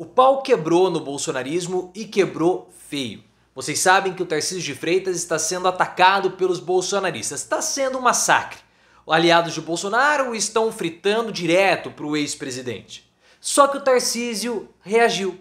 O pau quebrou no bolsonarismo e quebrou feio. Vocês sabem que o Tarcísio de Freitas está sendo atacado pelos bolsonaristas. Está sendo um massacre. Aliados de Bolsonaro estão fritando direto para o ex-presidente. Só que o Tarcísio reagiu.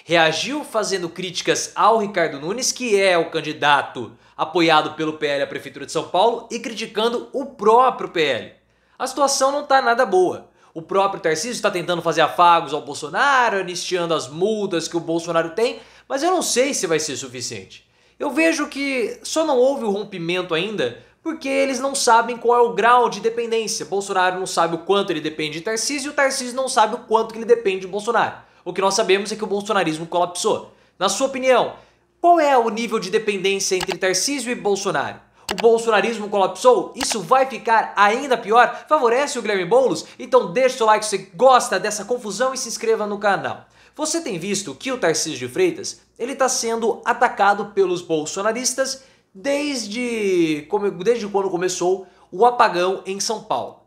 Reagiu fazendo críticas ao Ricardo Nunes, que é o candidato apoiado pelo PL à Prefeitura de São Paulo, e criticando o próprio PL. A situação não está nada boa. O próprio Tarcísio está tentando fazer afagos ao Bolsonaro, anistiando as multas que o Bolsonaro tem, mas eu não sei se vai ser suficiente. Eu vejo que só não houve o rompimento ainda porque eles não sabem qual é o grau de dependência. Bolsonaro não sabe o quanto ele depende de Tarcísio e o Tarcísio não sabe o quanto que ele depende de Bolsonaro. O que nós sabemos é que o bolsonarismo colapsou. Na sua opinião, qual é o nível de dependência entre Tarcísio e Bolsonaro? O bolsonarismo colapsou? Isso vai ficar ainda pior? Favorece o Guilherme Boulos? Então deixa o seu like se você gosta dessa confusão e se inscreva no canal. Você tem visto que o Tarcísio de Freitas ele está sendo atacado pelos bolsonaristas desde quando começou o apagão em São Paulo.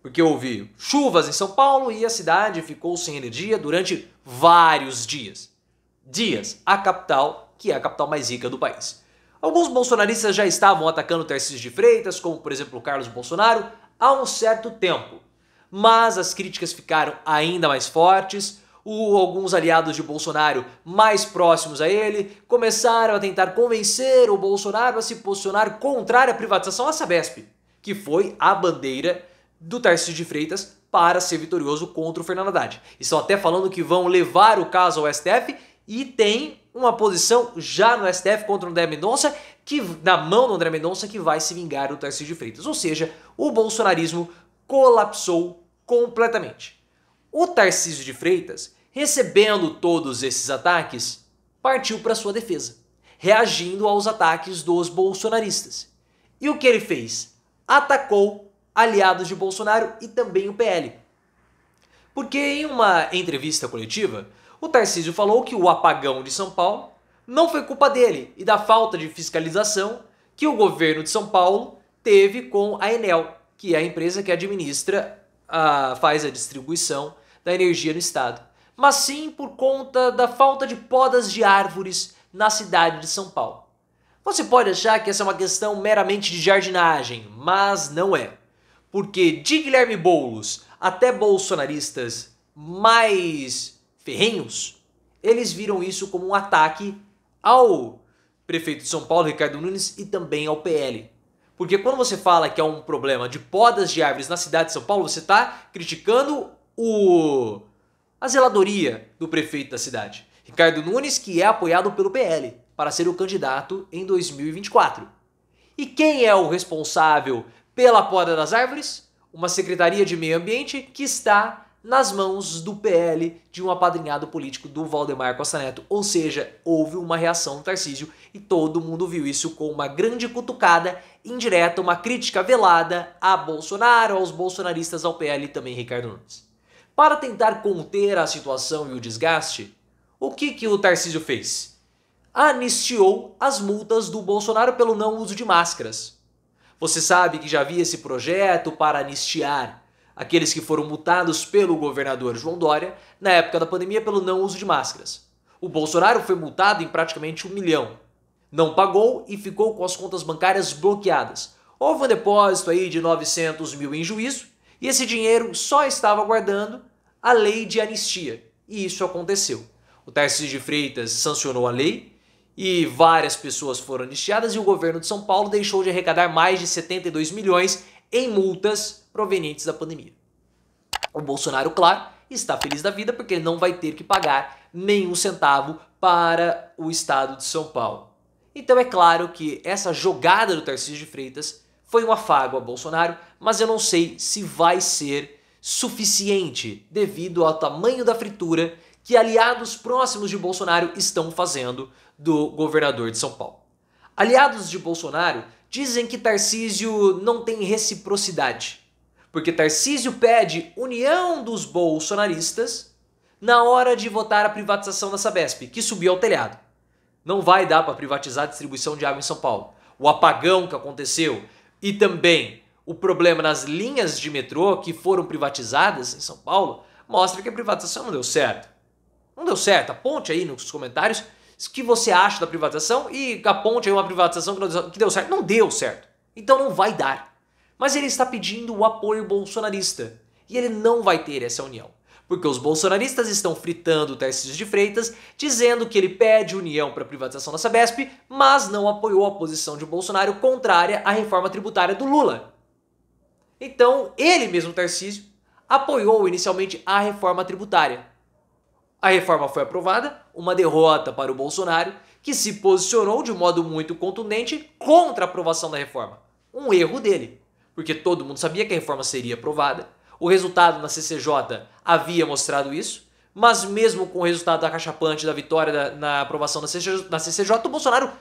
Porque houve chuvas em São Paulo e a cidade ficou sem energia durante vários dias. A capital, que é a capital mais rica do país. Alguns bolsonaristas já estavam atacando o Tarcísio de Freitas, como por exemplo o Carlos Bolsonaro, há um certo tempo. Mas as críticas ficaram ainda mais fortes. Alguns aliados de Bolsonaro mais próximos a ele começaram a tentar convencer o Bolsonaro a se posicionar contra a privatização da Sabesp, que foi a bandeira do Tarcísio de Freitas para ser vitorioso contra o Fernando Haddad. Estão até falando que vão levar o caso ao STF e tem uma posição já no STF contra o André Mendonça, na mão do André Mendonça, que vai se vingar do Tarcísio de Freitas. Ou seja, o bolsonarismo colapsou completamente. O Tarcísio de Freitas, recebendo todos esses ataques, partiu para sua defesa, reagindo aos ataques dos bolsonaristas. E o que ele fez? Atacou aliados de Bolsonaro e também o PL. Porque em uma entrevista coletiva, o Tarcísio falou que o apagão de São Paulo não foi culpa dele e da falta de fiscalização que o governo de São Paulo teve com a Enel, que é a empresa que faz a distribuição da energia no estado. Mas sim por conta da falta de podas de árvores na cidade de São Paulo. Você pode achar que essa é uma questão meramente de jardinagem, mas não é. Porque de Guilherme Boulos até bolsonaristas mais ferrenhos, eles viram isso como um ataque ao prefeito de São Paulo, Ricardo Nunes, e também ao PL. Porque quando você fala que há um problema de podas de árvores na cidade de São Paulo, você está criticando a zeladoria do prefeito da cidade. Ricardo Nunes, que é apoiado pelo PL para ser o candidato em 2024. E quem é o responsável pela poda das árvores? Uma Secretaria de Meio Ambiente que está nas mãos do PL, de um apadrinhado político do Valdemar Costa Neto. Ou seja, houve uma reação do Tarcísio e todo mundo viu isso com uma grande cutucada indireta, uma crítica velada a Bolsonaro, aos bolsonaristas, ao PL e também Ricardo Nunes. Para tentar conter a situação e o desgaste, o que o Tarcísio fez? Anistiou as multas do Bolsonaro pelo não uso de máscaras. Você sabe que já havia esse projeto para anistiar aqueles que foram multados pelo governador João Dória na época da pandemia pelo não uso de máscaras. O Bolsonaro foi multado em praticamente 1 milhão. Não pagou e ficou com as contas bancárias bloqueadas. Houve um depósito aí de 900 mil em juízo e esse dinheiro só estava aguardando a lei de anistia. E isso aconteceu. O Tarcísio de Freitas sancionou a lei e várias pessoas foram anistiadas e o governo de São Paulo deixou de arrecadar mais de 72 milhões em multas provenientes da pandemia. O Bolsonaro, claro, está feliz da vida porque ele não vai ter que pagar nenhum centavo para o estado de São Paulo. Então é claro que essa jogada do Tarcísio de Freitas foi um afago a Bolsonaro, mas eu não sei se vai ser suficiente devido ao tamanho da fritura que aliados próximos de Bolsonaro estão fazendo do governador de São Paulo. Aliados de Bolsonaro dizem que Tarcísio não tem reciprocidade, porque Tarcísio pede união dos bolsonaristas na hora de votar a privatização da Sabesp, que subiu ao telhado. Não vai dar para privatizar a distribuição de água em São Paulo. O apagão que aconteceu e também o problema nas linhas de metrô que foram privatizadas em São Paulo mostra que a privatização não deu certo. Não deu certo. Aponte aí nos comentários o que você acha da privatização e aponte aí uma privatização que deu certo. Não deu certo. Então não vai dar. Mas ele está pedindo o apoio bolsonarista. E ele não vai ter essa união. Porque os bolsonaristas estão fritando o Tarcísio de Freitas, dizendo que ele pede união para a privatização da Sabesp, mas não apoiou a posição de Bolsonaro contrária à reforma tributária do Lula. Então, ele mesmo, Tarcísio, apoiou inicialmente a reforma tributária. A reforma foi aprovada, uma derrota para o Bolsonaro, que se posicionou de modo muito contundente contra a aprovação da reforma. Um erro dele, porque todo mundo sabia que a reforma seria aprovada. O resultado na CCJ havia mostrado isso, mas mesmo com o resultado acachapante da vitória na aprovação da CCJ, o Bolsonaro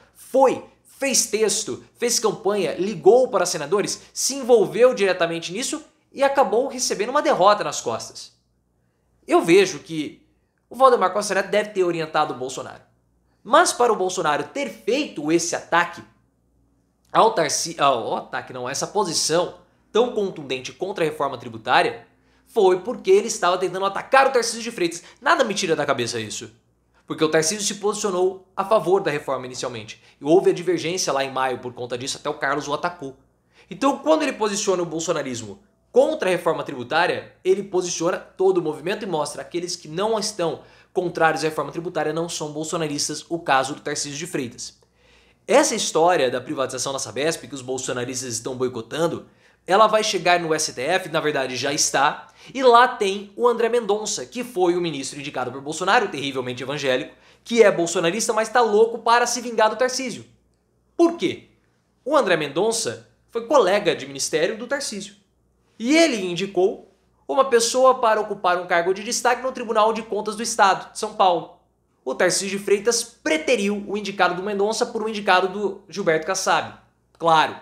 fez texto, fez campanha, ligou para senadores, se envolveu diretamente nisso e acabou recebendo uma derrota nas costas. Eu vejo que o Valdemar Costa Neto deve ter orientado o Bolsonaro. Mas para o Bolsonaro ter feito esse ataque essa posição tão contundente contra a reforma tributária, foi porque ele estava tentando atacar o Tarcísio de Freitas. Nada me tira da cabeça isso. Porque o Tarcísio se posicionou a favor da reforma inicialmente. E houve a divergência lá em maio por conta disso, até o Carlos o atacou. Então, quando ele posiciona o bolsonarismo contra a reforma tributária, ele posiciona todo o movimento e mostra aqueles que não estão contrários à reforma tributária não são bolsonaristas, o caso do Tarcísio de Freitas. Essa história da privatização da Sabesp, que os bolsonaristas estão boicotando, ela vai chegar no STF, na verdade já está, e lá tem o André Mendonça, que foi o ministro indicado por Bolsonaro, terrivelmente evangélico, que é bolsonarista, mas está louco para se vingar do Tarcísio. Por quê? O André Mendonça foi colega de ministério do Tarcísio. E ele indicou uma pessoa para ocupar um cargo de destaque no Tribunal de Contas do Estado, de São Paulo. O Tarcísio de Freitas preteriu o indicado do Mendonça por um indicado do Gilberto Kassab. Claro,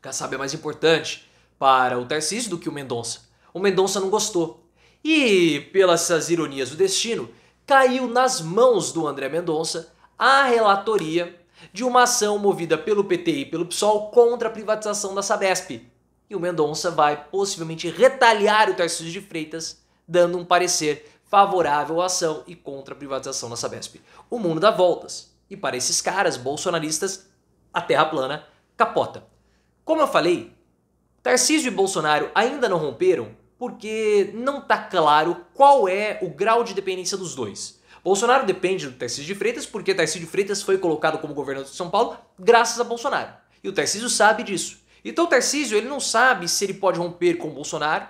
Kassab é mais importante para o Tarcísio do que o Mendonça. O Mendonça não gostou. E, pelas ironias do destino, caiu nas mãos do André Mendonça a relatoria de uma ação movida pelo PT e pelo PSOL contra a privatização da Sabesp. E o Mendonça vai possivelmente retalhar o Tarcísio de Freitas, dando um parecer favorável à ação e contra a privatização da Sabesp. O mundo dá voltas. E para esses caras bolsonaristas, a terra plana capota. Como eu falei, Tarcísio e Bolsonaro ainda não romperam porque não está claro qual é o grau de dependência dos dois. Bolsonaro depende do Tarcísio de Freitas porque Tarcísio de Freitas foi colocado como governador de São Paulo graças a Bolsonaro. E o Tarcísio sabe disso. Então o Tarcísio ele não sabe se ele pode romper com o Bolsonaro,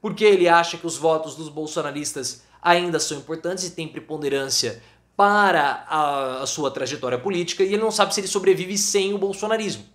porque ele acha que os votos dos bolsonaristas ainda são importantes e têm preponderância para a sua trajetória política, e ele não sabe se ele sobrevive sem o bolsonarismo.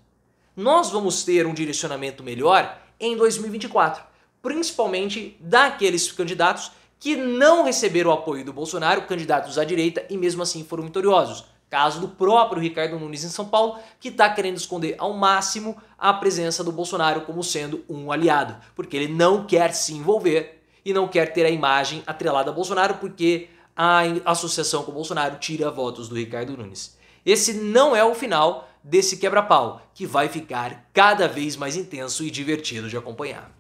Nós vamos ter um direcionamento melhor em 2024, principalmente daqueles candidatos que não receberam o apoio do Bolsonaro, candidatos à direita, e mesmo assim foram vitoriosos. Caso do próprio Ricardo Nunes em São Paulo, que está querendo esconder ao máximo a presença do Bolsonaro como sendo um aliado, porque ele não quer se envolver e não quer ter a imagem atrelada a Bolsonaro, porque a associação com o Bolsonaro tira votos do Ricardo Nunes. Esse não é o final desse quebra-pau, que vai ficar cada vez mais intenso e divertido de acompanhar.